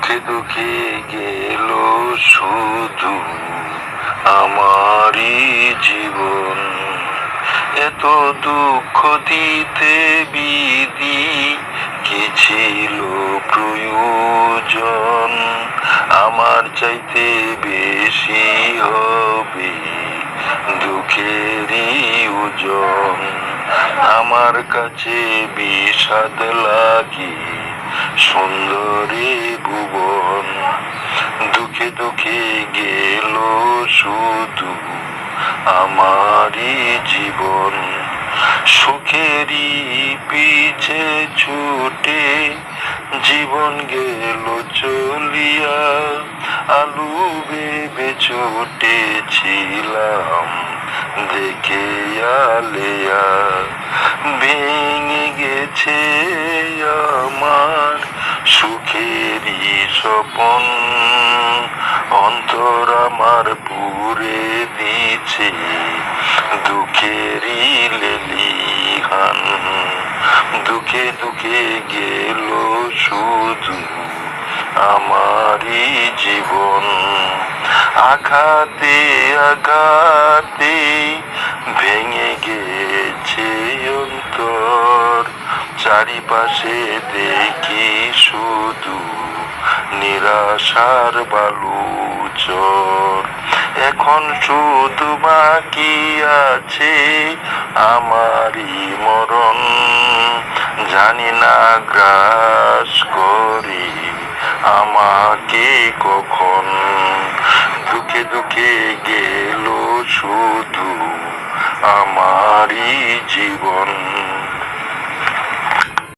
দুঃখে দুঃখে গেল শুধু আমারই জীবন। এত দুঃখ দিতে বিধি কি ছিল প্রয়োজন? আমার চাইতে বেশি হবে দুঃখেরই ওজন। আমার কাছে বিষাদ লাগে সুন্দরী ভুবন। দুঃখে দুঃখে গেল শুধু আমারই জীবন। সুখেরই পিছে ছুটে জীবন গেল চলিয়া। আলু ভেবে ছুটেছিলাম দেখে আলেয়া। ভেঙে গেছে আমার সুখেরই স্বপন। অন্তর আমার পুরে দিছে দুঃখেরই লেলিহান। দুঃখে দুঃখে গেল শুধু আমারই জীবন। আঘাতে আঘাতে ভেঙে গেছে অন্তর। চারিপাশে দেখি শুধু নিরাশার বালুচর। এখন শুধু বাকি আছে আমারই মরণ। জানি না গ্রাস করে আমাকে কখন। দুঃখে দুঃখে গেল শুধু আমারই জীবন।